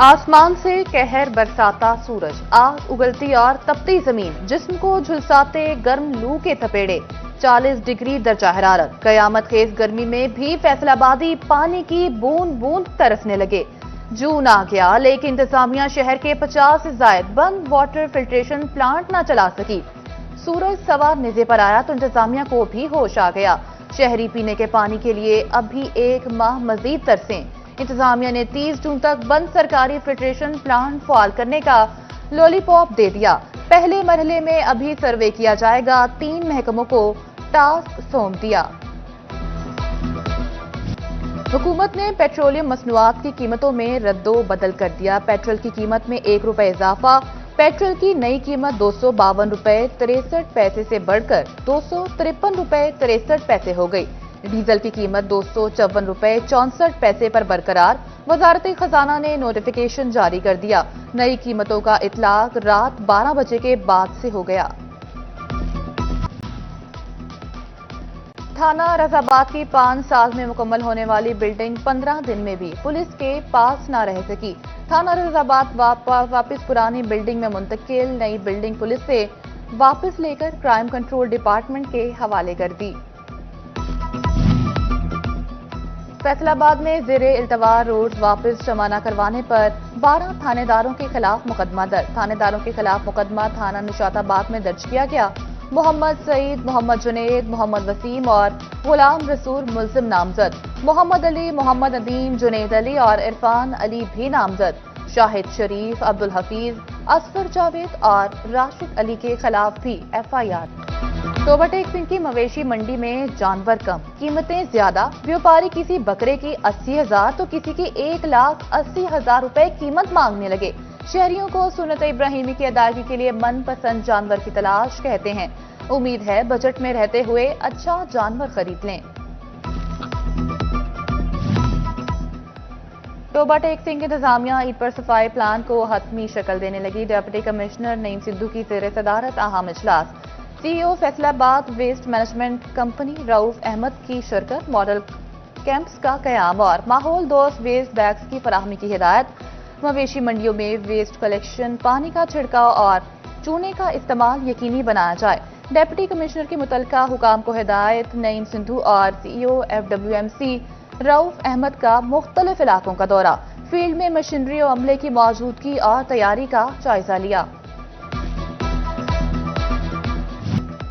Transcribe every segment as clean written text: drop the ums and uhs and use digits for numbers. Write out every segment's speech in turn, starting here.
आसमान से कहर बरसाता सूरज, आग उगलती और तपती जमीन, जिस्म को झुलसाते गर्म लू के थपेड़े। 40 डिग्री दर्जा हरारत, कयामत खेज गर्मी में भी फैसलाबादी पानी की बूंद बूंद तरसने लगे। जून आ गया लेकिन इंतजामिया शहर के 50 से ज्यादा बंद वाटर फिल्ट्रेशन प्लांट न चला सकी। सूरज सवा निजे पर आया तो इंतजामिया को भी होश आ गया। शहरी पीने के पानी के लिए अब भी एक माह मजीद तरसें। इंतजामिया ने 30 जून तक बंद सरकारी फिल्ट्रेशन प्लांट फाल करने का लॉलीपॉप दे दिया। पहले मरहले में अभी सर्वे किया जाएगा, 3 महकमों को टास्क सौंप दिया। हुकूमत ने पेट्रोलियम मसनूआत की कीमतों में रद्दो बदल कर दिया। पेट्रोल की कीमत में 1 रुपए इजाफा। पेट्रोल की नई कीमत 252 रुपए 63 पैसे से बढ़कर 253 रुपए 63 पैसे हो गई। डीजल की कीमत 254 रुपए 64 पैसे पर बरकरार। वजारत खजाना ने नोटिफिकेशन जारी कर दिया। नई कीमतों का इतलाक रात 12 बजे के बाद से हो गया। थाना रजाबाद की 5 साल में मुकम्मल होने वाली बिल्डिंग 15 दिन में भी पुलिस के पास न रह सकी। थाना रजाबाद वापस पुरानी बिल्डिंग में मुंतकिल, नई बिल्डिंग पुलिस से वापस लेकर क्राइम कंट्रोल डिपार्टमेंट के हवाले कर दी। फैसलाबाद में ज़ेरे इल्तवा रोड वापस जमा न करवाने पर 12 थानेदारों के खिलाफ मुकदमा दर्ज। थानेदारों के खिलाफ मुकदमा थाना निशाताबाद में दर्ज किया गया। मोहम्मद सईद, मोहम्मद जुनेद, मोहम्मद वसीम और गुलाम रसूल मुल्जिम नामजद। मोहम्मद अली, मोहम्मद नदीम, जुनेद अली और इरफान अली भी नामजद। शाहिद शरीफ, अब्दुल हफीज, असफर जावेद और राशिद अली के खिलाफ भी FIR। टोबा टेक सिंह की मवेशी मंडी में जानवर कम, कीमतें ज्यादा। व्यापारी किसी बकरे की 80,000 तो किसी की 1,80,000 रुपए कीमत मांगने लगे। शहरियों को सुन्नत इब्राहिमी की अदायगी के लिए मनपसंद जानवर की तलाश कहते हैं। उम्मीद है बजट में रहते हुए अच्छा जानवर खरीद लें। टोबा टेक सिंह इंतजामिया ईद पर सफाई प्लान को हतमी शक्ल देने लगी। डिप्टी कमिश्नर नईम सिद्धू की ज़ेर सदारत अहम इजलास। CEO Faisalabad waste management company Rauf Ahmad की शिरकत। मॉडल कैंप्स का कयाम और माहौल दोस्त वेस्ट बैग्स की फराहमी की हिदायत। मवेशी मंडियों में वेस्ट कलेक्शन, पानी का छिड़काव और चूने का इस्तेमाल यकीनी बनाया जाए। डिप्टी कमिश्नर की मुतल्लिका हुकाम को हिदायत। नईम सिद्धू और CEO FWMC रऊफ अहमद का मुख्तलिफ इलाकों का दौरा। फील्ड में मशीनरी और अमले की मौजूदगी और तैयारी का जायजा लिया।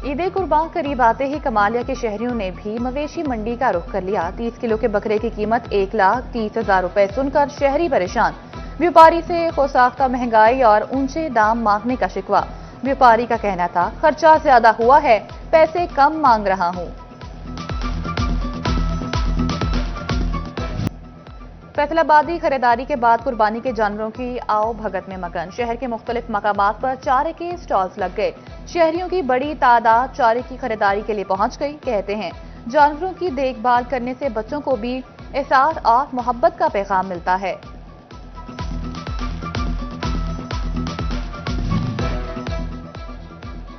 ईद कुर्बान करीब आते ही कमालिया के शहरियों ने भी मवेशी मंडी का रुख कर लिया। 30 किलो के बकरे की कीमत 1,30,000 रुपए सुनकर शहरी परेशान। व्यापारी से खौसाख्ता महंगाई और ऊंचे दाम मांगने का शिकवा। व्यापारी का कहना था, खर्चा ज्यादा हुआ है, पैसे कम मांग रहा हूं। फैसलाबादी खरीदारी के बाद कुर्बानी के जानवरों की आओ भगत में मगन। शहर के मुख्तलिफ मकामात पर चारे के स्टॉल्स लग गए। शहरियों की बड़ी तादाद चारे की खरीदारी के लिए पहुंच गई। कहते हैं, जानवरों की देखभाल करने से बच्चों को भी एहसास और मोहब्बत का पैगाम मिलता है।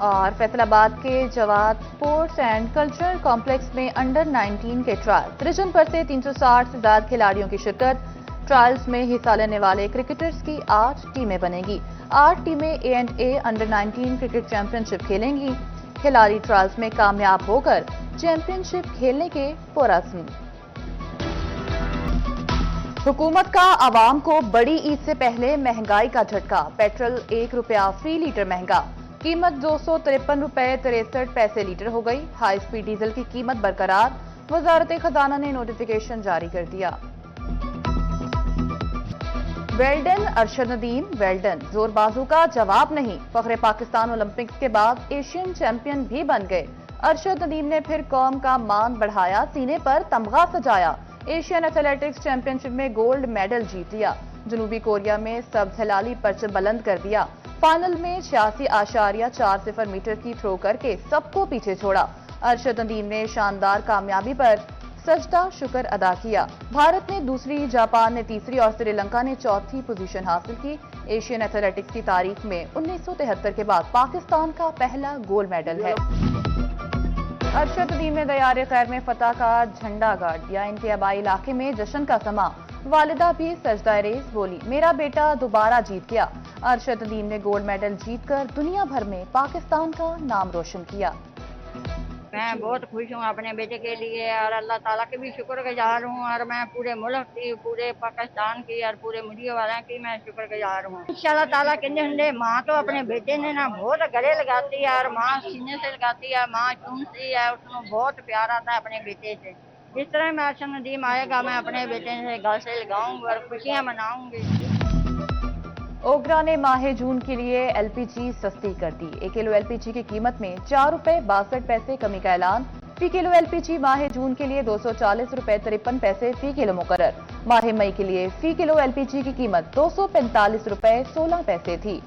और फैसलाबाद के Jawad sports and cultural complex में अंडर 19 के ट्रायल। त्रिजन पर से 360 से ज्यादा खिलाड़ियों की शिरकत। ट्रायल्स में हिस्सा लेने वाले क्रिकेटर्स की 8 टीमें बनेंगी। 8 टीमें A&A अंडर 19 क्रिकेट चैंपियनशिप खेलेंगी। खिलाड़ी ट्रायल्स में कामयाब होकर चैंपियनशिप खेलने के पुरअज़्म। हुकूमत का आवाम को बड़ी ईद से पहले महंगाई का झटका। पेट्रोल 1 रुपया फी लीटर महंगा। कीमत 253 रुपए 63 पैसे लीटर हो गई। हाई स्पीड डीजल की कीमत बरकरार। वजारत खजाना ने नोटिफिकेशन जारी कर दिया। वेल्डन अरशद नदीम, वेल्डन, जोरबाजू का जवाब नहीं। फखरे पाकिस्तान ओलंपिक्स के बाद एशियन चैंपियन भी बन गए। अरशद नदीम ने फिर कौम का मान बढ़ाया, सीने पर तमगा सजाया। एशियन एथलेटिक्स चैंपियनशिप में गोल्ड मेडल जीत लिया। जनूबी कोरिया में सब्ज हिलाली परचम बुलंद कर दिया। फाइनल में 86.40 मीटर की थ्रो करके सबको पीछे छोड़ा। अरशद नदीम ने शानदार कामयाबी पर सजदा शुक्र अदा किया। भारत ने दूसरी, जापान ने तीसरी और श्रीलंका ने चौथी पोजीशन हासिल की। एशियन एथलेटिक्स की तारीख में 1973 के बाद पाकिस्तान का पहला गोल्ड मेडल है। अरशद नदीम ने दयार खैर में फतह का झंडा गाड़ दिया। इनके आबाई इलाके में जश्न का समा। والدہ بھی سجدہ ریز بولی، میرا بیٹا دوبارہ جیت گیا۔ ارشد ندیم نے گولڈ میڈل جیت کر دنیا بھر میں پاکستان کا نام روشن کیا۔ میں بہت خوش ہوں اپنے بیٹے کے لیے اور اللہ تعالیٰ کے بھی شکر گزار ہوں، اور میں پورے ملک کی، پورے پاکستان کی اور پورے میڈیا والوں کی میں شکر گزار ہوں۔ انشاءاللہ تعالیٰ کے ماں تو اپنے بیٹے نے نا بہت گلے لگاتی ہے اور ماں سینے سے لگاتی ہے، ماں چومتی ہے، اس کو بہت پیار آتا ہے اپنے بیٹے سے۔ جس طرح میں ارشد ندیم آئے گا میں اپنے بیٹے سے گل سے لگاؤں گی اور خوشیاں مناؤں گی۔ اوگرا نے ماہ جون کے لیے ایل پی جی سستی کر دی۔ 1 کلو ایل پی جی کی قیمت میں 4 روپے 62 پیسے کمی کا اعلان۔ فی کلو ایل پی جی ماہ جون کے لیے 240 روپے 53 پیسے فی کلو مقرر۔ ماہ مئی کے لیے فی کلو ایل پی جی کی قیمت 245 روپے 16 پیسے تھی۔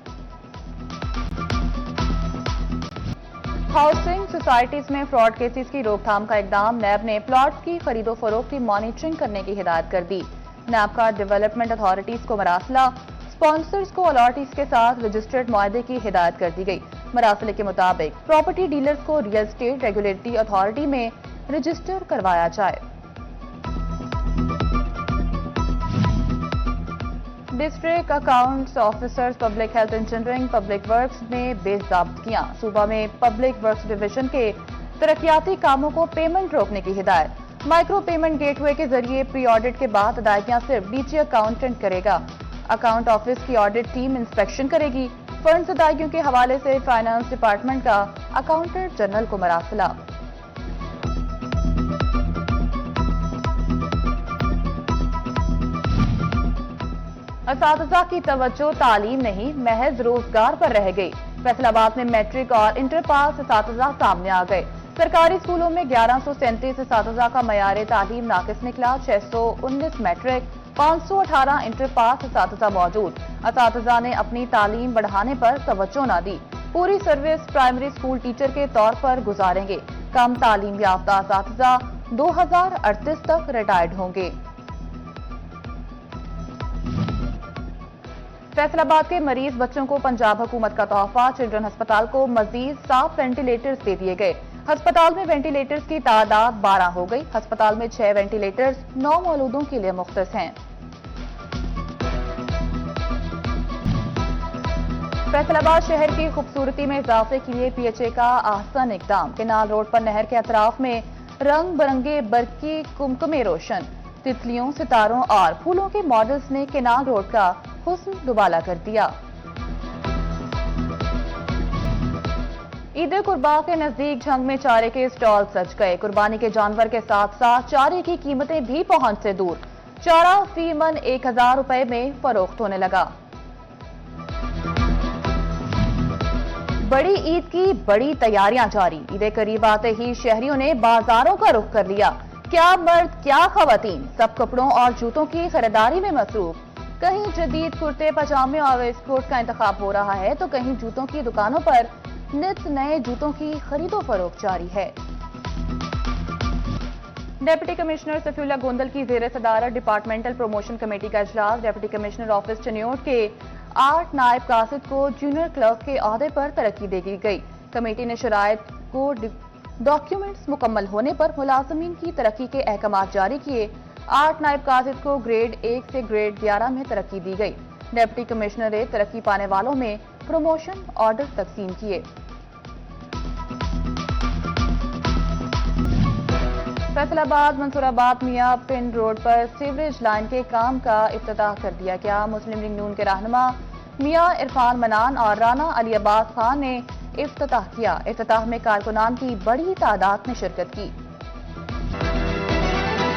ہاؤسنگ سوسائٹیز میں فراڈ کیسز کی روک تھام کا اقدام۔ نیب نے پلاٹس کی خرید و فروخت کی مانیٹرنگ کرنے کی ہدایت کر دی۔ نیب کا ڈیولپمنٹ اتھارٹیز کو مراسلہ، اسپانسرز کو الاٹیز کے ساتھ رجسٹرڈ معاہدے کی ہدایت کر دی گئی۔ مراسلے کے مطابق پراپرٹی ڈیلرز کو ریل اسٹیٹ ریگولیٹری اتھارٹی میں رجسٹر کروایا جائے۔ District accounts officers public health engineering public works نے بے ضابطگیاں۔ صوبہ میں پبلک ورکس ڈویژن کے ترقیاتی کاموں کو پیمنٹ روکنے کی ہدایت۔ مائکرو پیمنٹ گیٹ وے کے ذریعے پری آڈٹ کے بعد ادائیگیاں صرف ڈی جی اکاؤنٹنٹ کرے گا۔ اکاؤنٹ آفس کی آڈٹ ٹیم انسپیکشن کرے گی۔ فنڈز ادائیگیوں کے حوالے سے فائنانس ڈپارٹمنٹ کا اکاؤنٹنٹ جنرل کو مراسلہ۔ اساتذہ کی توجہ تعلیم نہیں محض روزگار پر رہ گئی۔ فیصل آباد میں میٹرک اور انٹر پاس اساتذہ سامنے آ گئے۔ سرکاری اسکولوں میں 1137 اساتذہ کا معیار تعلیم ناقص نکلا۔ 619 میٹرک، 518 انٹر پاس اساتذہ موجود۔ اساتذہ نے اپنی تعلیم بڑھانے پر توجہ نہ دی۔ پوری سروس پرائمری اسکول ٹیچر کے طور پر گزاریں گے۔ کم تعلیم یافتہ اساتذہ 2038 تک ریٹائرڈ ہوں گے۔ فیصل آباد کے مریض بچوں کو پنجاب حکومت کا تحفہ۔ چلڈرن ہسپتال کو مزید 7 وینٹیلیٹرز دے دیے گئے۔ ہسپتال میں وینٹیلیٹرز کی تعداد 12 ہو گئی۔ ہسپتال میں 6 وینٹیلیٹرز 9 مولودوں کے لیے مختص ہیں۔ فیصل آباد شہر کی خوبصورتی میں اضافے کے لیے پی ایچ اے کا احسن اقدام۔ کینال روڈ پر نہر کے اطراف میں رنگ برنگے برقی کمکمے روشن، تتلیوں، ستاروں اور پھولوں کے ماڈلز نے کینال روڈ کا حسن دوبالا کر دیا۔ عید قرباں کے نزدیک جھنگ میں چارے کے اسٹال سج گئے۔ قربانی کے جانور کے ساتھ ساتھ چارے کی قیمتیں بھی پہنچ سے دور۔ چارہ فی من 1000 روپے میں فروخت ہونے لگا۔ بڑی عید کی بڑی تیاریاں جاری۔ عید قریب آتے ہی شہریوں نے بازاروں کا رخ کر لیا۔ کیا مرد کیا خواتین سب کپڑوں اور جوتوں کی خریداری میں مصروف۔ کہیں جدید کرتے پاجامے اور ویسٹ کوٹ کا انتخاب ہو رہا ہے تو کہیں جوتوں کی دکانوں پر نت نئے جوتوں کی خرید و فروخت جاری ہے۔ ڈپٹی کمشنر صفی اللہ گوندل کی زیر صدارت ڈپارٹمنٹل پروموشن کمیٹی کا اجلاس۔ ڈپٹی کمشنر آفس چنیوٹ کے 8 نائب قاصد کو جونیئر کلرک کے عہدے پر ترقی دے دی گئی۔ کمیٹی نے شرائط کو ڈاکیومنٹس مکمل ہونے پر ملازمین کی ترقی کے احکامات جاری کیے۔ 8 نائب قاصد کو گریڈ 1 سے گریڈ 11 میں ترقی دی گئی۔ ڈپٹی کمشنر نے ترقی پانے والوں میں پروموشن آرڈر تقسیم کیے۔ فیصل آباد منصور آباد میاں پنڈ روڈ پر سیوریج لائن کے کام کا افتتاح کر دیا گیا۔ مسلم لیگ نون کے رہنما میاں عرفان منان اور رانا علی عباس خان نے افتتاح کیا۔ افتتاح میں کارکنان کی بڑی تعداد نے شرکت کی۔